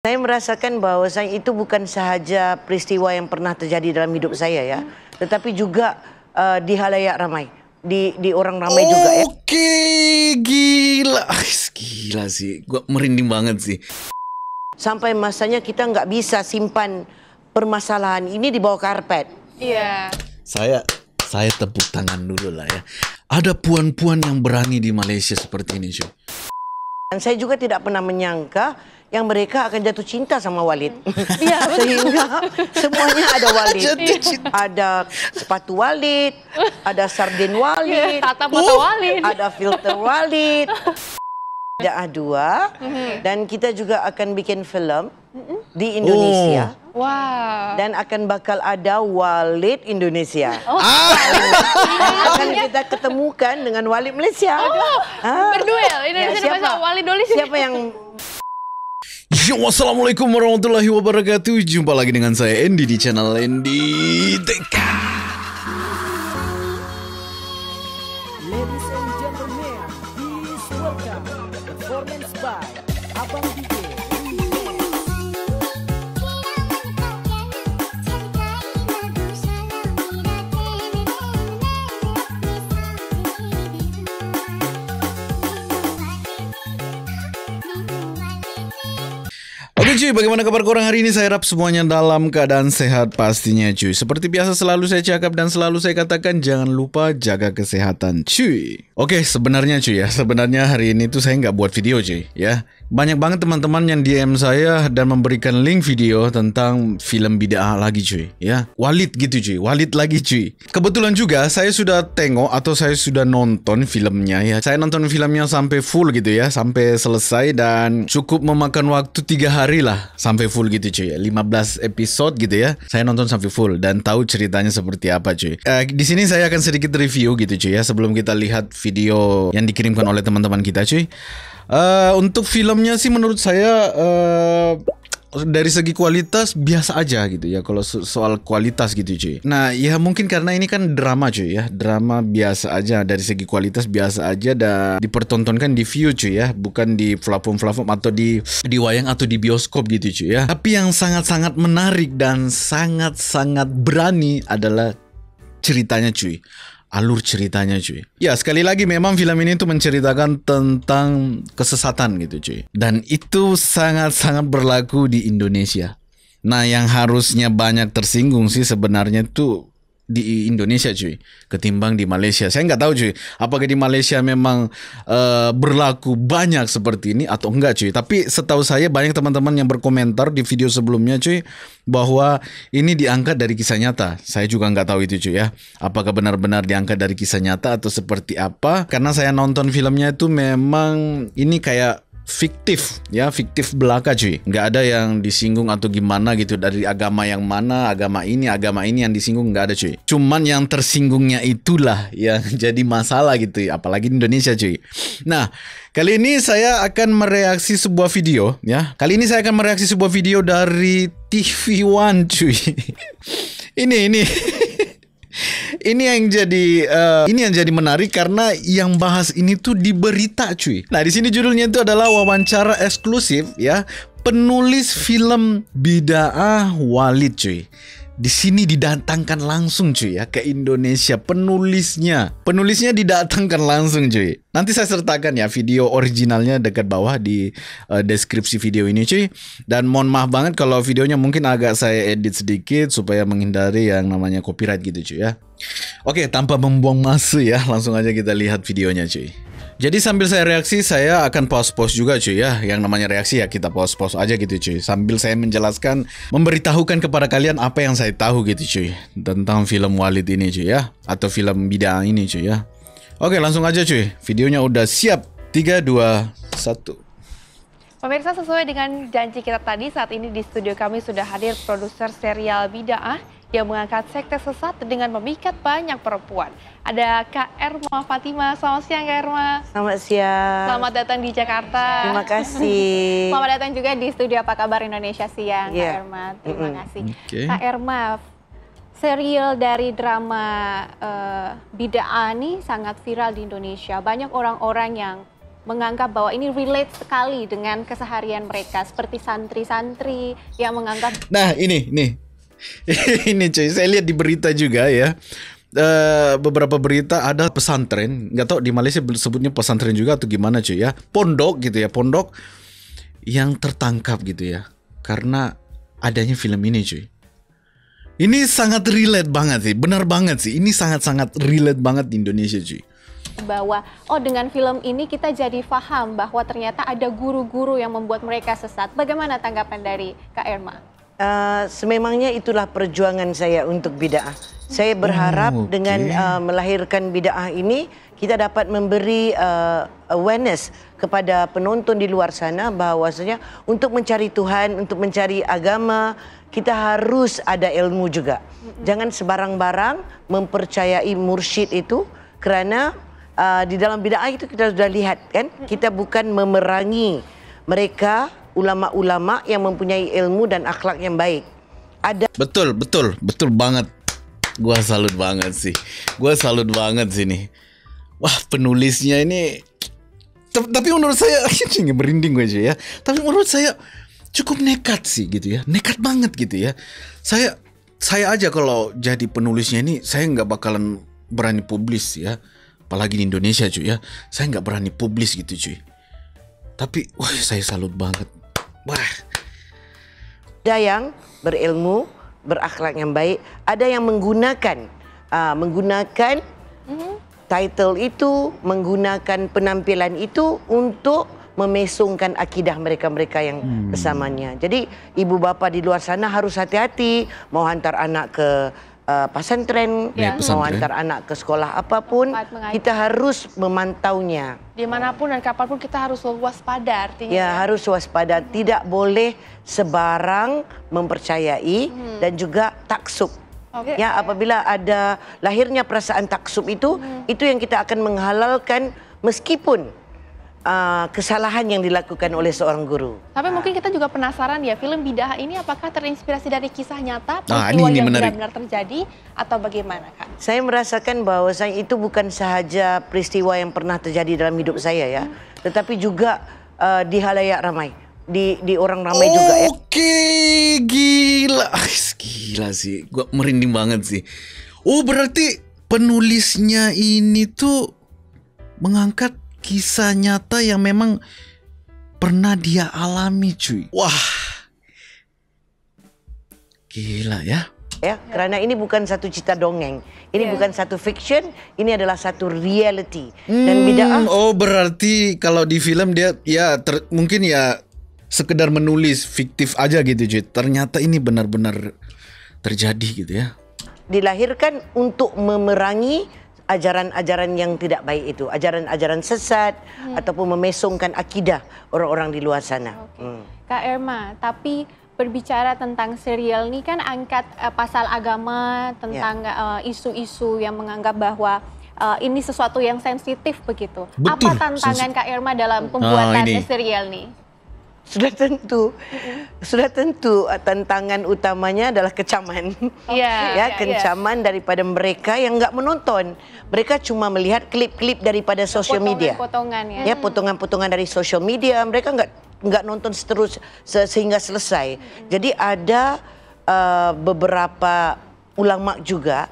Saya merasakan bahwasanya itu bukan sahaja peristiwa yang pernah terjadi dalam hidup saya ya, tetapi juga di halayak ramai, di orang ramai juga ya. Oke, gila, gila sih, gua merinding banget sih. Sampai masanya kita nggak bisa simpan permasalahan ini di bawah karpet. Iya. Saya tepuk tangan dulu lah ya. Ada puan-puan yang berani di Malaysia seperti ini, cuy. Dan saya juga tidak pernah menyangka yang mereka akan jatuh cinta sama Walid. Iya, Sehingga semuanya ada Walid. Jatuh cinta. Ada sepatu Walid, ada sarden Walid, Tata mata Walid. ada filter Walid. Ada A2 dan kita juga akan bikin film di Indonesia. Wow. Dan akan bakal ada Walid Indonesia. Akan kita ketemukan dengan Walid Malaysia. Berduel Indonesia Malaysia Walid Indonesia. Siapa yang Yo, wassalamualaikum warahmatullahi wabarakatuh. Jumpa lagi dengan saya Andy di channel Andy TK. Ladies and gentlemen, please welcome performance by Abang DJ. Oke cuy, bagaimana kabar korang hari ini? Saya harap semuanya dalam keadaan sehat pastinya cuy. Seperti biasa selalu saya cakap dan selalu saya katakan, jangan lupa jaga kesehatan cuy. Oke, sebenarnya cuy ya, sebenarnya hari ini tuh saya nggak buat video cuy ya. Banyak banget teman-teman yang DM saya dan memberikan link video tentang film bid'ah lagi cuy ya. Walid gitu cuy, Walid lagi cuy. Kebetulan juga saya sudah tengok atau saya sudah nonton filmnya ya. Saya nonton filmnya sampai full gitu ya, sampai selesai dan cukup memakan waktu 3 hari lah sampai full gitu cuy. 15 episode gitu ya. Saya nonton sampai full dan tahu ceritanya seperti apa cuy. Di sini saya akan sedikit review gitu cuy ya sebelum kita lihat video yang dikirimkan oleh teman-teman kita cuy. Untuk filmnya sih menurut saya dari segi kualitas biasa aja gitu ya kalau soal kualitas gitu cuy. Nah ya mungkin karena ini kan drama cuy ya, drama biasa aja dari segi kualitas biasa aja dan dipertontonkan di view cuy ya, bukan di platform-platform atau di wayang atau di bioskop gitu cuy ya. Tapi yang sangat-sangat menarik dan sangat-sangat berani adalah ceritanya cuy. Alur ceritanya cuy. Ya sekali lagi memang film ini tuh menceritakan tentang kesesatan gitu cuy. Dan itu sangat-sangat berlaku di Indonesia. Nah yang harusnya banyak tersinggung sih sebenarnya tuh di Indonesia cuy ketimbang di Malaysia. Saya nggak tahu cuy apakah di Malaysia memang berlaku banyak seperti ini atau enggak cuy. Tapi setahu saya banyak teman-teman yang berkomentar di video sebelumnya cuy bahwa ini diangkat dari kisah nyata. Saya juga nggak tahu itu cuy ya. Apakah benar-benar diangkat dari kisah nyata atau seperti apa? Karena saya nonton filmnya itu memang ini kayak fiktif ya, fiktif belaka cuy. Nggak ada yang disinggung atau gimana gitu dari agama yang mana, agama ini yang disinggung nggak ada cuy. Cuman yang tersinggungnya itulah yang jadi masalah gitu ya, apalagi di Indonesia cuy. Nah kali ini saya akan mereaksi sebuah video ya. Kali ini saya akan mereaksi sebuah video dari TV One cuy. Ini Ini yang jadi menarik karena yang bahas ini tuh di berita cuy. Nah di sini judulnya itu adalah wawancara eksklusif ya penulis film bid'ah Walid cuy. Di sini didatangkan langsung cuy ya ke Indonesia penulisnya. Penulisnya didatangkan langsung cuy. Nanti saya sertakan ya video originalnya dekat bawah di deskripsi video ini cuy. Dan mohon maaf banget kalau videonya mungkin agak saya edit sedikit supaya menghindari yang namanya copyright gitu cuy ya. Oke, tanpa membuang masa ya, langsung aja kita lihat videonya cuy. Jadi sambil saya reaksi, saya akan pause-pause juga cuy ya. Yang namanya reaksi ya kita pause-pause aja gitu cuy. Sambil saya menjelaskan, memberitahukan kepada kalian apa yang saya tahu gitu cuy. Tentang film Walid ini cuy ya. Atau film bid'ah ini cuy ya. Oke langsung aja cuy. Videonya udah siap. 3, 2, 1. Pemirsa, sesuai dengan janji kita tadi, saat ini di studio kami sudah hadir produser serial bid'ah yang mengangkat sekte sesat dengan memikat banyak perempuan. Ada Kak Erma Fatima. Selamat siang Kak Erma. Selamat siang. Selamat datang di Jakarta. Terima kasih. Selamat datang juga di studio Apa Kabar Indonesia Siang, Kak Yeah. Erma. Terima kasih. Oke. Kak Erma, serial dari drama bid'ah ini sangat viral di Indonesia. Banyak orang-orang yang menganggap bahwa ini relate sekali dengan keseharian mereka, seperti santri-santri yang menganggap. Nah ini ini cuy, saya lihat di berita juga ya. Beberapa berita ada pesantren, nggak tahu di Malaysia sebutnya pesantren juga atau gimana cuy ya, pondok gitu ya, pondok yang tertangkap gitu ya karena adanya film ini cuy. Ini sangat relate banget sih, benar banget sih, ini sangat-sangat relate banget di Indonesia cuy. Bahwa dengan film ini kita jadi paham bahwa ternyata ada guru-guru yang membuat mereka sesat. Bagaimana tanggapan dari Kak Irma? Sememangnya itulah perjuangan saya untuk bid'ah. Saya berharap dengan melahirkan bid'ah ini kita dapat memberi awareness kepada penonton di luar sana bahwasanya untuk mencari Tuhan, untuk mencari agama, kita harus ada ilmu juga. Jangan sebarang-barang mempercayai mursyid itu, kerana di dalam bid'ah itu kita sudah lihat kan, kita bukan memerangi mereka, ulama-ulama yang mempunyai ilmu dan akhlak yang baik. Ada betul banget. Gua salut banget sih. Nih. Wah, penulisnya ini tapi menurut saya merinding gue aja ya. Tapi menurut saya cukup nekat sih gitu ya. Nekat banget gitu ya. Saya aja kalau jadi penulisnya ini saya nggak bakalan berani publis ya. Apalagi di Indonesia cuy ya. Saya nggak berani publis gitu cuy. Tapi wah, saya salut banget. Wah. Ada yang berilmu, berakhlak yang baik, ada yang menggunakan title itu, menggunakan penampilan itu untuk memesongkan akidah mereka-mereka yang bersamanya. Jadi ibu bapa di luar sana harus hati-hati mau hantar anak ke pesantren, mau hantar anak ke sekolah apapun, kita harus memantaunya. Dimanapun dan kapanpun kita harus waspada artinya. Ya, harus waspada. Tidak boleh sebarang mempercayai dan juga taksub. Ya, apabila ada lahirnya perasaan taksub itu yang kita akan menghalalkan meskipun kesalahan yang dilakukan oleh seorang guru. Tapi mungkin kita juga penasaran ya, film Bid'ah ini apakah terinspirasi dari kisah nyata, ini peristiwa yang menarik. benar-benar terjadi atau bagaimana Kak? Saya merasakan bahwa itu bukan sahaja peristiwa yang pernah terjadi dalam hidup saya ya, tetapi juga di halayak ramai, di orang ramai juga ya. Oke, gila. Gila sih, gua merinding banget sih. Oh, berarti penulisnya ini tuh mengangkat kisah nyata yang memang pernah dia alami cuy. Wah, gila ya. Ya, karena ini bukan satu cerita dongeng, ini bukan satu fiction, ini adalah satu reality. Dan bid'ah. Oh, berarti kalau di film dia ya mungkin ya sekedar menulis fiktif aja gitu cuy. Ternyata ini benar-benar terjadi gitu ya. Dilahirkan untuk memerangi ajaran-ajaran yang tidak baik itu, ajaran-ajaran sesat ataupun memesongkan akidah orang-orang di luar sana. Kak Irma, tapi berbicara tentang serial ini kan angkat pasal agama, tentang isu-isu yang menganggap bahwa ini sesuatu yang sensitif begitu. Betul, apa tantangan Kak Irma dalam pembuatan serial ini? Sudah tentu tantangan utamanya adalah kecaman. Kecaman daripada mereka yang nggak menonton. Mereka cuma melihat klip-klip daripada social media. Potongan-potongan Ya, potongan-potongan dari social media. Mereka nggak nonton sehingga selesai. Jadi ada beberapa ulama juga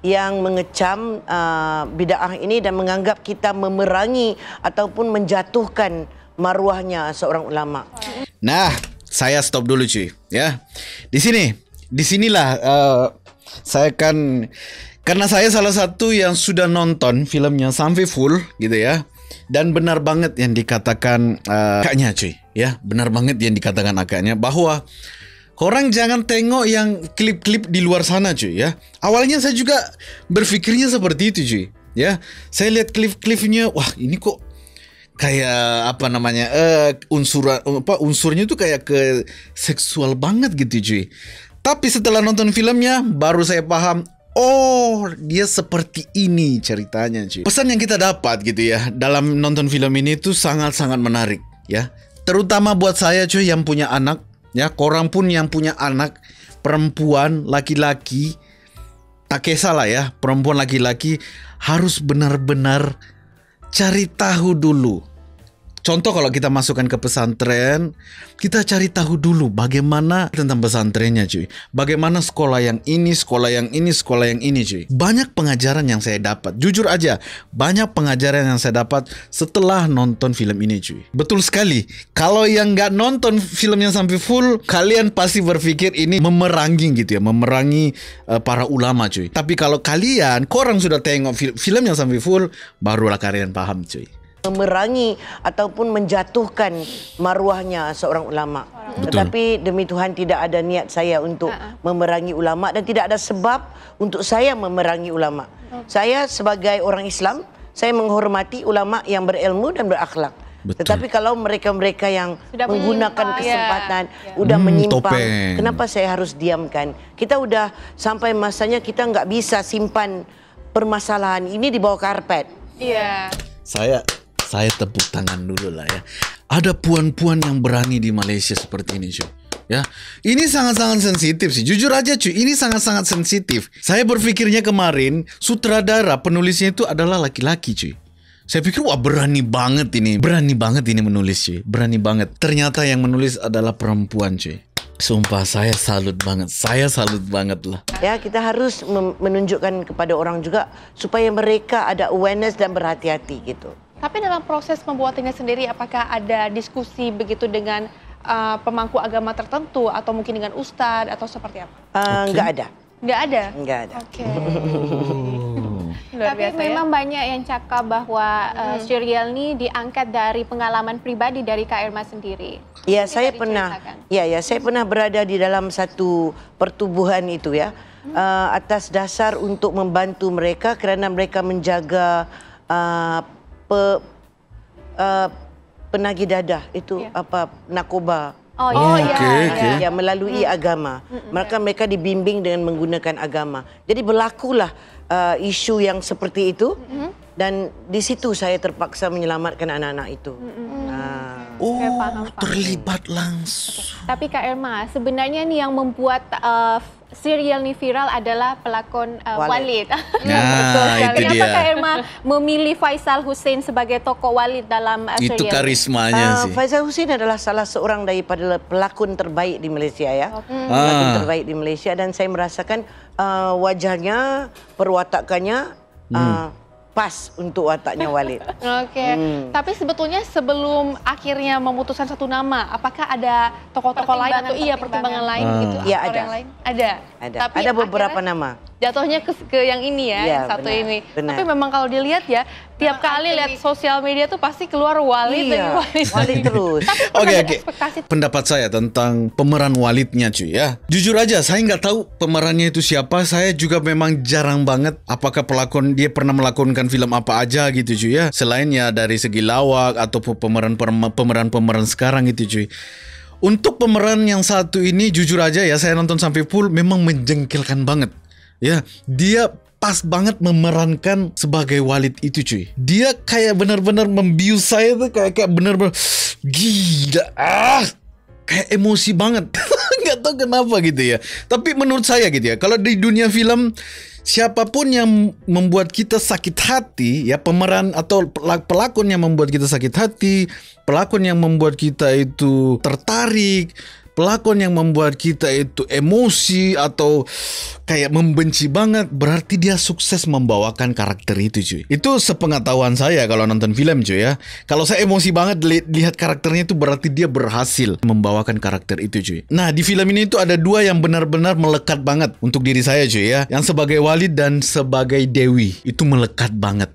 yang mengecam bid'ah ini dan menganggap kita memerangi ataupun menjatuhkan maruahnya seorang ulama. Nah, saya stop dulu cuy ya. Disinilah saya kan, karena saya salah satu yang sudah nonton filmnya sampai full gitu ya. Dan benar banget yang dikatakan kakaknya cuy ya. Benar banget yang dikatakan kakaknya bahwa orang jangan tengok yang klip-klip di luar sana cuy ya. Awalnya saya juga berpikirnya seperti itu cuy ya. Saya lihat klip-klipnya, wah ini kok kayak apa namanya unsurnya tuh kayak ke seksual banget gitu cuy. Tapi setelah nonton filmnya baru saya paham, oh dia seperti ini ceritanya cuy. Pesan yang kita dapat gitu ya dalam nonton film ini tuh sangat-sangat menarik ya. Terutama buat saya cuy yang punya anak ya, korang pun yang punya anak perempuan, laki-laki, tak kisah lah ya, perempuan laki-laki harus benar-benar cari tahu dulu Contoh kalau kita masukkan ke pesantren, kita cari tahu dulu bagaimana tentang pesantrennya cuy. Bagaimana sekolah yang ini, sekolah yang ini, sekolah yang ini cuy. Banyak pengajaran yang saya dapat. Jujur aja, banyak pengajaran yang saya dapat setelah nonton film ini cuy. Betul sekali. Kalau yang nggak nonton filmnya sampai full, kalian pasti berpikir ini memerangi gitu ya. Memerangi para ulama cuy. Tapi kalau korang sudah tengok filmnya sampai full, barulah kalian paham cuy. Memerangi ataupun menjatuhkan maruahnya seorang ulama. Betul. Tetapi demi Tuhan tidak ada niat saya untuk memerangi ulama dan tidak ada sebab untuk saya memerangi ulama. Saya sebagai orang Islam, saya menghormati ulama yang berilmu dan berakhlak. Betul. Tetapi kalau mereka-mereka yang Sudah menggunakan menyimpang, kesempatan, udah menyimpang, topeng. kenapa saya harus diamkan? Kita udah sampai masanya kita nggak bisa simpan permasalahan ini di bawah karpet. Iya. Saya tepuk tangan dulu lah ya. Ada puan-puan yang berani di Malaysia seperti ini cuy. Ya, ini sangat-sangat sensitif sih. Jujur aja cuy, ini sangat-sangat sensitif. Saya berpikirnya kemarin sutradara penulisnya itu adalah laki-laki cuy. Saya pikir wah berani banget ini menulis cuy, berani banget. Ternyata yang menulis adalah perempuan cuy. Sumpah saya salut banget lah. Ya, kita harus menunjukkan kepada orang juga supaya mereka ada awareness dan berhati-hati gitu. Tapi dalam proses membuatnya sendiri, apakah ada diskusi begitu dengan pemangku agama tertentu atau mungkin dengan ustadz atau seperti apa? Nggak ada. Nggak ada? Nggak ada. Oke. Luar Tapi biasa memang banyak yang cakap bahwa serial ini diangkat dari pengalaman pribadi dari Kak Irma sendiri. Ya, Bisa saya pernah. diceritakan? Saya pernah berada di dalam satu pertubuhan itu ya, atas dasar untuk membantu mereka kerana mereka menjaga penagih dadah itu narkoba. Oh iya. Okey. Ya, melalui agama. Mereka dibimbing dengan menggunakan agama. Jadi berlakulah isu yang seperti itu dan di situ saya terpaksa menyelamatkan anak-anak itu. Paham. Terlibat langsung. Tapi Kak Irma, sebenarnya nih yang membuat serial ini viral adalah pelakon Walid. Nah, itu Kenapa dia. Kak Irma memilih Faisal Hussein sebagai tokoh Walid dalam serial Itu ini? karismanya sih. Faisal Hussein adalah salah seorang daripada pelakon terbaik di Malaysia ya. Pelakon terbaik di Malaysia dan saya merasakan wajahnya, perwatakannya pas untuk wataknya Walid. Oke. Tapi sebetulnya sebelum akhirnya memutuskan satu nama, apakah ada tokoh-tokoh lain atau pertimbangan lain gitu? Iya, aktor ada. yang lain? Ada. Tapi Ada beberapa akhirnya nama. Jatuhnya ke yang ini ya, Iya, yang satu benar, ini. benar. Tapi memang kalau dilihat ya, tiap kali lihat sosial media tuh pasti keluar Walid dan Walid. Walid terus. Tapi pernah Oke. ada ekspektasi Pendapat saya tentang pemeran Walidnya cuy ya. Jujur aja saya nggak tahu pemerannya itu siapa. Saya juga memang jarang banget apakah dia pernah melakonkan film apa aja gitu cuy ya. Selain ya dari segi lawak atau pemeran sekarang gitu cuy. Untuk pemeran yang satu ini jujur aja ya, saya nonton sampai full memang menjengkelkan banget. Ya, dia pas banget memerankan sebagai Walid itu cuy. Dia kayak benar-benar membius saya tuh kayak benar-benar gila. Kayak emosi banget. Nggak tahu kenapa gitu ya. Tapi menurut saya gitu ya, kalau di dunia film siapapun yang membuat kita sakit hati, ya pemeran atau pelakon yang membuat kita sakit hati, pelakon yang membuat kita itu tertarik, pelakon yang membuat kita itu emosi atau kayak membenci banget, berarti dia sukses membawakan karakter itu cuy. Itu sepengetahuan saya kalau nonton film cuy ya. Kalau saya emosi banget lihat karakternya itu berarti dia berhasil membawakan karakter itu cuy. Nah di film ini itu ada dua yang benar-benar melekat banget untuk diri saya cuy ya. Yang sebagai Walid dan sebagai Dewi. Itu melekat banget.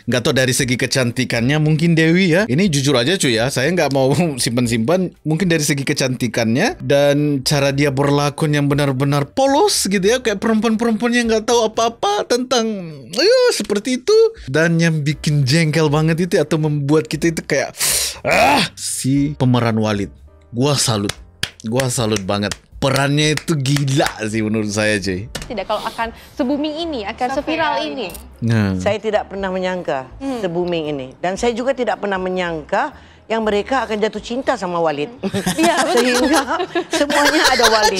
Nggak tahu dari segi kecantikannya mungkin Dewi ya. Ini jujur aja cuy ya, saya nggak mau simpan-simpan. Mungkin dari segi kecantikannya dan cara dia berlakon yang benar-benar polos gitu ya, kayak perempuan-perempuan yang nggak tahu apa-apa tentang seperti itu. Dan yang bikin jengkel banget itu atau membuat kita itu kayak si pemeran Walid. Gua salut banget. Perannya itu gila sih menurut saya cuy. tidak kalau akan se-booming ini, akan seviral ini. Nah. Saya tidak pernah menyangka se-booming ini. Dan saya juga tidak pernah menyangka yang mereka akan jatuh cinta sama Walid. Iya, Sehingga semuanya ada Walid.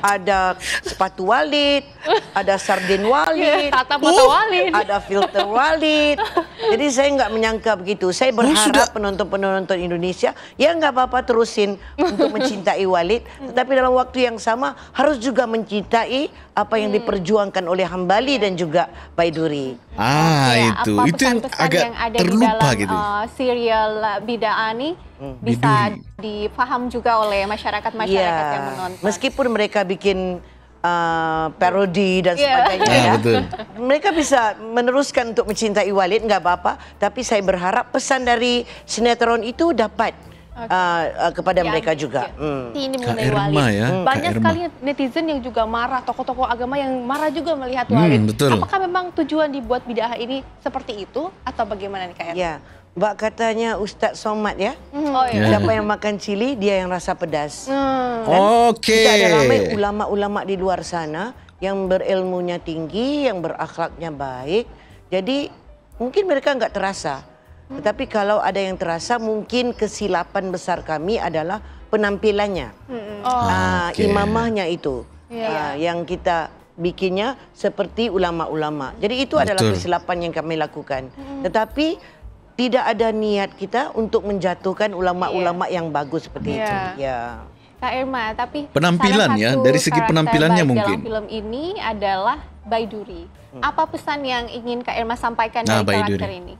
Ada sepatu Walid, ada sarden Walid, Tata mata Walid. ada filter Walid. Jadi saya nggak menyangka begitu. Saya berharap penonton-penonton Indonesia ya nggak apa-apa terusin untuk mencintai Walid, tetapi dalam waktu yang sama harus juga mencintai apa yang diperjuangkan oleh Hambali dan juga Baiduri. Itu yang pesan-pesan agak yang ada terlupa di dalam gitu. Serial Bida'ah ini bisa dipaham juga oleh masyarakat-masyarakat yang menonton. Meskipun mereka bikin parodi dan sebagainya ya. Betul. Mereka bisa meneruskan untuk mencintai Walid, nggak apa-apa. Tapi saya berharap pesan dari sinetron itu dapat kepada mereka juga. Ini Kak mengenai Erma Walid. ya, Banyak Kak sekali Erma. netizen yang juga marah, tokoh-tokoh agama yang marah juga melihat Walid. Betul. Apakah memang tujuan dibuat Bida'ah ini seperti itu atau bagaimana nih Kak Erma? Ya, Mbak katanya Ustadz Somad ya. Oh iya. Siapa yang makan cili, dia yang rasa pedas. Oke. Kita ada ramai ulama-ulama di luar sana yang berilmunya tinggi, yang berakhlaknya baik. Jadi mungkin mereka nggak terasa. Tetapi kalau ada yang terasa, mungkin kesilapan besar kami adalah penampilannya. Imamahnya itu. Yang kita bikinnya seperti ulama-ulama. Jadi itu adalah kesilapan yang kami lakukan. Tetapi tidak ada niat kita untuk menjatuhkan ulama-ulama yang bagus seperti itu. Ya. Kak Erma, tapi Penampilan salah ya, satu dari segi karakter penampilannya baik mungkin. dalam film ini adalah Baiduri. Apa pesan yang ingin Kak Erma sampaikan dari Baiduri. karakter ini?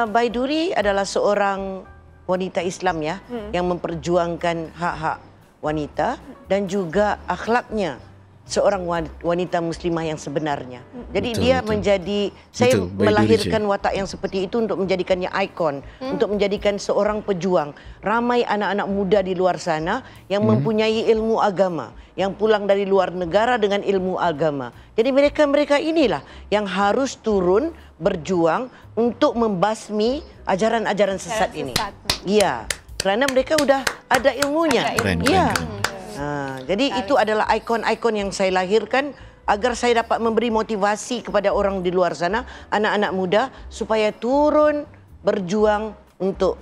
Baiduri adalah seorang wanita Islam ya, yang memperjuangkan hak-hak wanita dan juga akhlaknya seorang wanita muslimah yang sebenarnya. Jadi dia menjadi, saya melahirkan watak yang seperti itu untuk menjadikannya ikon, untuk menjadikan seorang pejuang. Ramai anak-anak muda di luar sana yang mempunyai ilmu agama, yang pulang dari luar negara dengan ilmu agama. Jadi mereka inilah yang harus turun berjuang untuk membasmi ajaran-ajaran sesat ini. Iya, karena mereka udah ada ilmunya. Iya. Jadi itu adalah ikon-ikon yang saya lahirkan agar saya dapat memberi motivasi kepada orang di luar sana, anak-anak muda, supaya turun berjuang untuk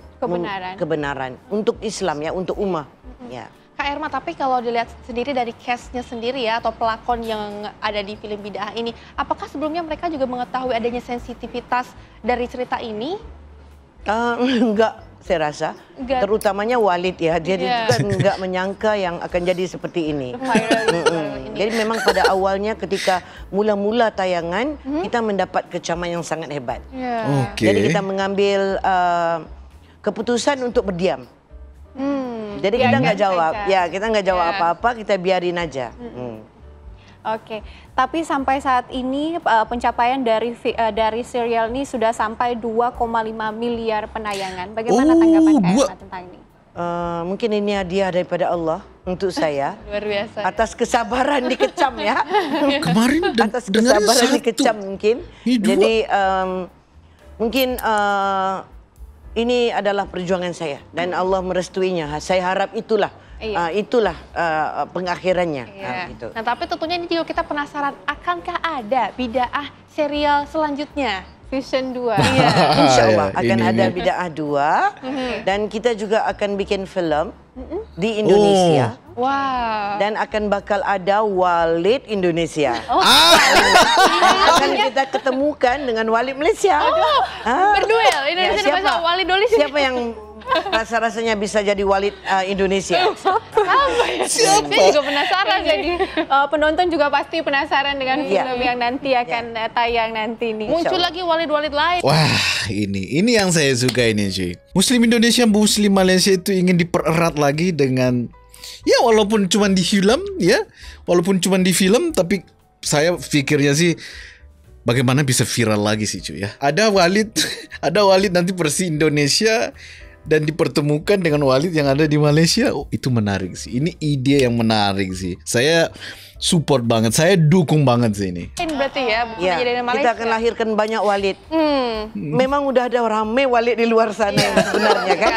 kebenaran, untuk Islam ya, untuk ummah. Ya. Kak Erma, tapi kalau dilihat sendiri dari cast-nya sendiri ya, atau pelakon yang ada di film Bida'ah ini, apakah sebelumnya mereka juga mengetahui adanya sensitivitas dari cerita ini? Enggak, saya rasa. Terutamanya Walid ya, dia juga enggak menyangka yang akan jadi seperti ini. Jadi memang pada awalnya ketika mula-mula tayangan, kita mendapat kecaman yang sangat hebat. Jadi kita mengambil keputusan untuk berdiam. Jadi kita nggak jawab, kita nggak jawab apa-apa, kita biarin aja. Oke, tapi sampai saat ini pencapaian dari serial ini sudah sampai 2,5 miliar penayangan. Bagaimana tanggapan Kak Erma tentang ini? Mungkin ini hadiah daripada Allah untuk saya. Luar biasa. Atas kesabaran dikecam ya. Kemarin atas kesabaran dikecam mungkin. Jadi mungkin ini adalah perjuangan saya dan Allah merestuinya. Saya harap itulah pengakhirannya. Gitu. Nah, tapi tentunya ini juga kita penasaran, akankah ada Bida'ah serial selanjutnya? Season 2. Iya, insya Allah akan ada Bida'ah 2 dan kita juga akan bikin film di Indonesia. Wow. Dan akan bakal ada Walid Indonesia. Akan kita ketemukan dengan Walid Malaysia. Berduel Indonesia dengan Walid Indonesia. Siapa yang rasa-rasanya bisa jadi Walid Indonesia? Siapa? Saya juga penasaran. Jadi penonton juga pasti penasaran dengan film yang nanti akan tayang nanti nih. Muncul lagi Walid-Walid lain. Wah, ini yang saya suka ini cuy. Muslim Indonesia, Muslim Malaysia itu ingin dipererat lagi dengan, ya walaupun cuma di film ya, walaupun cuma di film, tapi saya pikirnya sih bagaimana bisa viral lagi sih cuy ya. Ada Walid nanti versi Indonesia dan dipertemukan dengan Walid yang ada di Malaysia. Oh, itu menarik sih. Ini ide yang menarik sih. Saya support banget, saya dukung banget sih ini. Berarti ya, bukan jadi Malaysia. Kita akan lahirkan banyak Walid. Memang udah ada ramai Walid di luar sana yang sebenarnya kan.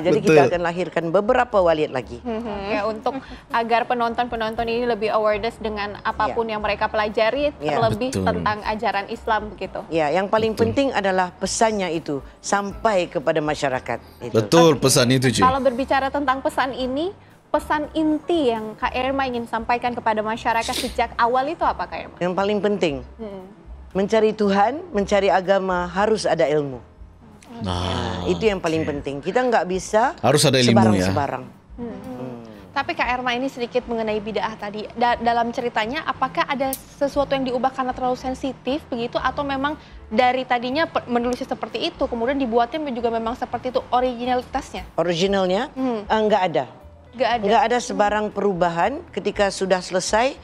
Jadi kita akan lahirkan beberapa Walid lagi. Ya, untuk agar penonton-penonton ini lebih awareness dengan apapun yang mereka pelajari, terlebih tentang ajaran Islam begitu. Ya, yang paling penting adalah pesannya itu sampai kepada masyarakat. Betul, pesan itu cuy. Kalau berbicara tentang pesan ini, pesan inti yang Kak Erma ingin sampaikan kepada masyarakat sejak awal itu apa Kak Erma? Yang paling penting, mencari Tuhan, mencari agama harus ada ilmu. Nah, Itu yang paling penting. Kita nggak bisa harus ada ilmu ya. sebarang-sebarang. Tapi Kak Erma ini sedikit mengenai bid'ah tadi. Dalam ceritanya apakah ada sesuatu yang diubah karena terlalu sensitif begitu atau memang dari tadinya menulisnya seperti itu kemudian dibuatnya juga memang seperti itu originalitasnya? Originalnya nggak ada. Nggak ada. Sebarang perubahan ketika sudah selesai.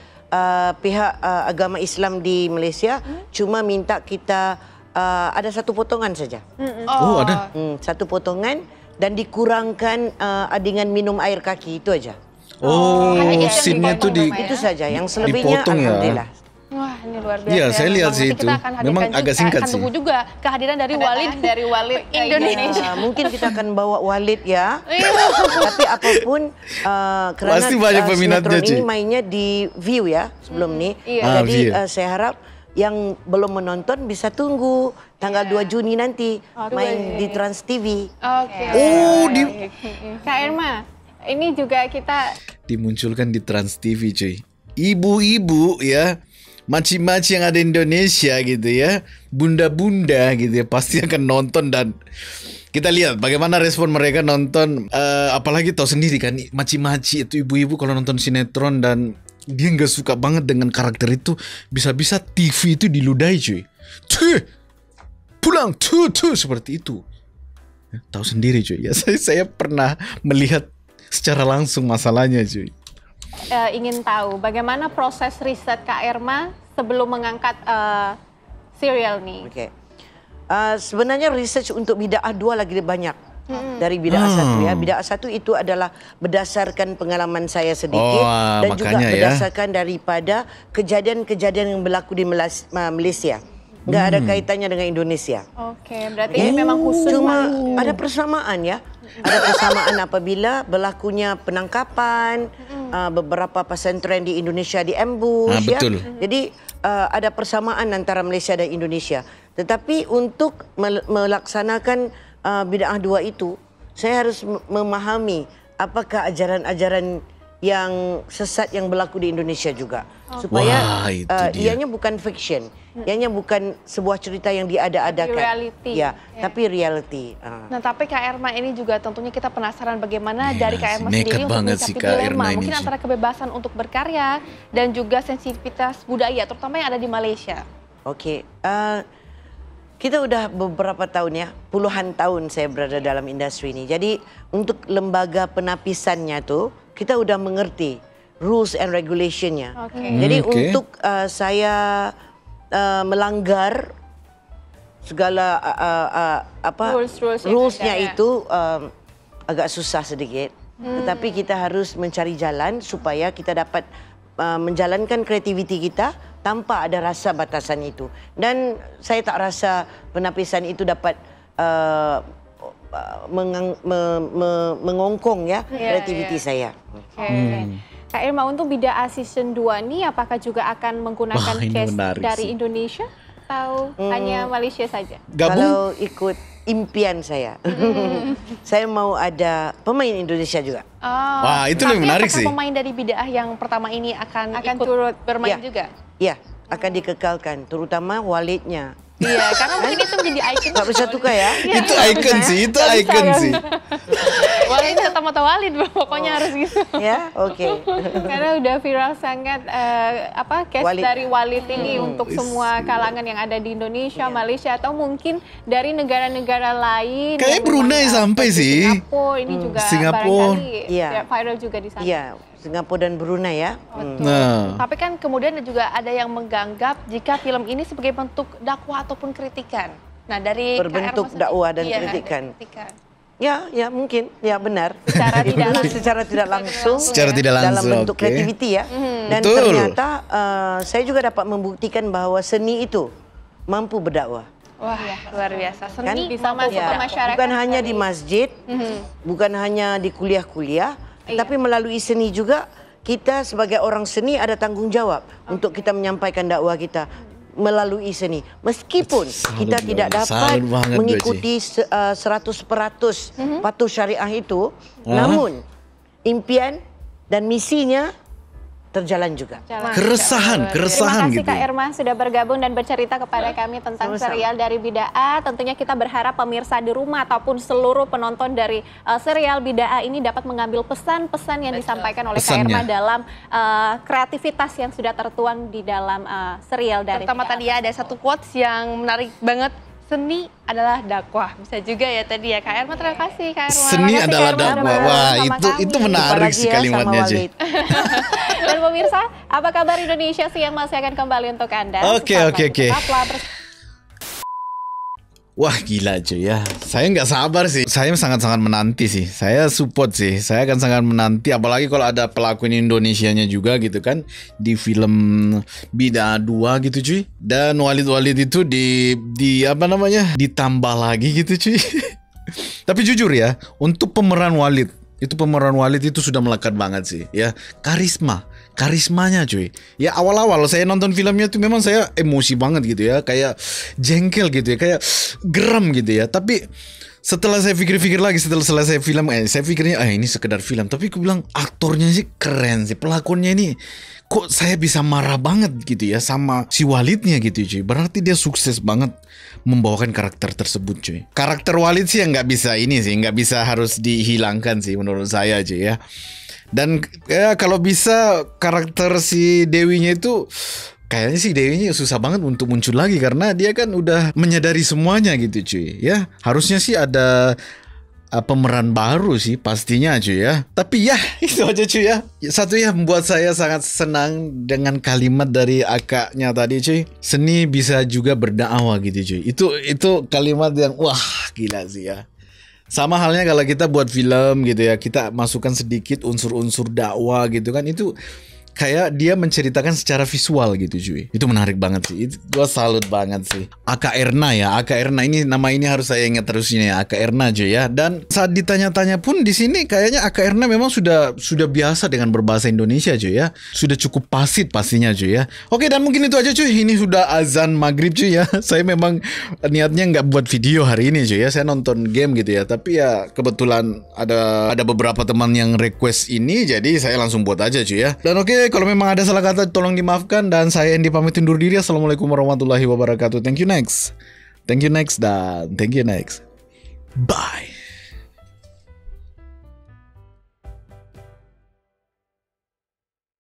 Pihak agama Islam di Malaysia cuma minta kita ada satu potongan saja. Oh, ada. Satu potongan dan dikurangkan dengan minum air kaki itu aja. Oh, Kayaknya scene-nya tuh di Itu saja. Yang selebihnya dipotong ya. alhamdulillah. Wah, ini luar biasa. Iya, saya lihat sih Nanti itu. kita akan Memang hadirkan agak singkat akan sih. tunggu juga kehadiran dari Walid Indonesia. Mungkin kita akan bawa Walid ya. Tapi apapun kerana Pasti banyak peminatnya, sinetron ini Ci. mainnya di View ya sebelum ni. Iya. Jadi View. saya harap yang belum menonton bisa tunggu tanggal 2 Juni nanti main di Trans TV. Oke. Oh, Kak Erma, ini juga kita dimunculkan di Trans TV, cuy. Ibu-ibu ya, maci-maci yang ada di Indonesia gitu ya, bunda-bunda gitu ya, pasti akan nonton dan kita lihat bagaimana respon mereka nonton. Apalagi tahu sendiri kan, maci-maci itu ibu-ibu kalau nonton sinetron dan dia nggak suka banget dengan karakter itu, bisa-bisa TV itu diludahi, cuy. Tuh, pulang, tuh seperti itu. Ya, tahu sendiri, cuy. Ya saya pernah melihat secara langsung masalahnya, cuy. ingin tahu bagaimana proses riset Kak Erma sebelum mengangkat serial nih. Oke. Sebenarnya research untuk bid'ah 2 lagi banyak dari bid'ah 1 ya. Bid'ah 1 itu adalah berdasarkan pengalaman saya sedikit dan juga makanya ya. berdasarkan daripada kejadian-kejadian yang berlaku di Malaysia. Nggak ada kaitannya dengan Indonesia. Oke, berarti ini memang khusus. Cuma ada persamaan ya. Ada persamaan apabila berlakunya penangkapan, beberapa pesantren di Indonesia diambush ya. Betul. Jadi ada persamaan antara Malaysia dan Indonesia. Tetapi untuk melaksanakan bid'ah 2 itu, saya harus memahami apakah ajaran-ajaran yang sesat yang berlaku di Indonesia juga. Supaya Wah, itu dia. ianya bukan fiction. Ianya bukan sebuah cerita yang diada-adakan. Tapi reality. Ya, tapi reality. Nah, tapi Kak Erma ini juga tentunya kita penasaran bagaimana dari Kak Erma nekat sendiri untuk banget mencapai sih Kak dilema. Erma ini Mungkin sih. antara kebebasan untuk berkarya dan juga sensitivitas budaya, terutama yang ada di Malaysia. Okey. Kita udah beberapa tahun ya, puluhan tahun saya berada dalam industri ini. Jadi untuk lembaga penapisannya tu, kita udah mengerti rules and regulationnya. Jadi untuk saya melanggar segala rulesnya itu agak susah sedikit. Tetapi kita harus mencari jalan supaya kita dapat menjalankan kreativiti kita tanpa ada rasa batasan itu. Dan saya tak rasa penapisan itu dapat mengongkong ya kreativiti saya. Kak Erma, untuk Bid'ah Season 2 ini apakah juga akan menggunakan Wah, ini cast menarik dari sih. Indonesia atau hanya Malaysia saja? Gabung? Kalau ikut impian saya, saya mau ada pemain Indonesia juga. Wah, itu lebih Tapi menarik apakah sih. pemain dari Bid'ah yang pertama ini akan ikut turut bermain Ya. juga? Ya, akan dikekalkan, terutama Walidnya. Iya, karena mungkin itu menjadi ikon. Tak bisa tukar ya. Itu icon sih, itu icon sih. Walid tetap mata Walid, pokoknya harus gitu. Ya, okey. Karena udah viral sangat cast Walid. dari Walid ini untuk semua kalangan yang ada di Indonesia, Malaysia atau mungkin dari negara-negara lain. Kayaknya yang Brunei memang, sampai seperti sih. Singapura ini juga Singapura. barangkali Iya. viral juga di sana. Ya, Singapura dan Brunei ya. Nah, Tapi kan kemudian juga ada yang menganggap jika film ini sebagai bentuk dakwah ataupun kritikan. Nah, dari Berbentuk KR sendiri- dakwah dan iya, kritikan. kritikan. Ya mungkin, ya benar. Secara tidak langsung. Secara tidak langsung. Secara tidak Dalam langsung, bentuk oke. kreativiti ya. Dan Betul. ternyata saya juga dapat membuktikan bahawa seni itu mampu berdakwah. Wah, luar biasa. Seni Kan? Bisa masuk Ya, ke masyarakat. bukan hanya di dari- masjid, bukan hanya di kuliah-kuliah, tapi melalui seni juga kita sebagai orang seni ada tanggung jawab untuk kita menyampaikan dakwah kita melalui seni. Meskipun kita tidak dapat salut banget, mengikuti 100% patuh syariah itu, namun impian dan misinya terjalan juga. Keresahan Terima kasih gitu. Kak Irma sudah bergabung dan bercerita kepada kami tentang Sama-sama. serial dari Bidaah. Tentunya kita berharap pemirsa di rumah ataupun seluruh penonton dari serial Bidaah ini dapat mengambil pesan-pesan yang disampaikan oleh Kak Irma Pesannya. dalam kreativitas yang sudah tertuang di dalam serial dari Terutama Bidaah tadi ya, ada satu quotes yang menarik banget. Seni adalah dakwah. Bisa juga ya tadi ya Kak Irma. Terima kasih Kak Irma. Seni Terima kasih, adalah Kak Irma, dakwah. sudah Wah, bersama itu kami. menarik Jumpa lagi sih ya kalimatnya, sama Ci. Walid. Dan pemirsa, apa kabar Indonesia Siang masih akan kembali untuk Anda. Oke. Tetaplah bersama. Wah gila cuy ya. Saya nggak sabar sih. Saya sangat-sangat menanti sih. Saya support sih. Saya akan sangat menanti. Apalagi kalau ada pelakon Indonesianya juga gitu kan. Di film Bidaah 2 gitu cuy. Dan Walid itu di apa namanya, ditambah lagi gitu cuy. Tapi jujur ya, untuk pemeran Walid itu sudah melekat banget sih ya. Karismanya cuy. Ya awal-awal saya nonton filmnya tuh memang saya emosi banget gitu ya, kayak jengkel gitu ya, kayak geram gitu ya. Tapi setelah saya pikir-pikir lagi, setelah selesai film, saya pikirnya ini sekedar film. Tapi aku bilang aktornya sih keren sih, pelakonnya ini kok saya bisa marah banget gitu ya sama si Walidnya gitu cuy. Berarti dia sukses banget membawakan karakter tersebut cuy. Karakter Walid sih yang nggak bisa harus dihilangkan sih menurut saya cuy ya. Dan ya kalau bisa karakter si Dewinya itu kayaknya sih Dewinya susah banget untuk muncul lagi karena dia kan udah menyadari semuanya gitu cuy ya. Harusnya sih ada pemeran baru sih pastinya cuy ya. Tapi ya itu aja cuy ya. Satu ya membuat saya sangat senang dengan kalimat dari akaknya tadi cuy. Seni bisa juga berdakwah gitu cuy. Itu kalimat yang wah gila sih ya. Sama halnya kalau kita buat film gitu ya, kita masukkan sedikit unsur-unsur dakwah gitu kan, itu kayak dia menceritakan secara visual gitu cuy. Itu menarik banget sih. Gue salut banget sih. Aka Erna ya. Aka Erna ini, nama ini harus saya ingat terusnya ya. Aka Erna cuy ya. Dan saat ditanya-tanya pun di sini kayaknya Aka Erna memang sudah biasa dengan berbahasa Indonesia cuy ya. Sudah cukup fasih pastinya cuy ya. Oke, dan mungkin itu aja cuy. Ini sudah azan maghrib cuy ya. Saya memang niatnya nggak buat video hari ini cuy ya. Saya nonton game gitu ya. Tapi ya kebetulan ada beberapa teman yang request ini, jadi saya langsung buat aja cuy ya. Dan oke, kalau memang ada salah kata tolong dimaafkan, dan saya Andy pamit undur diri. Assalamualaikum warahmatullahi wabarakatuh. Thank you next dan thank you next. Bye.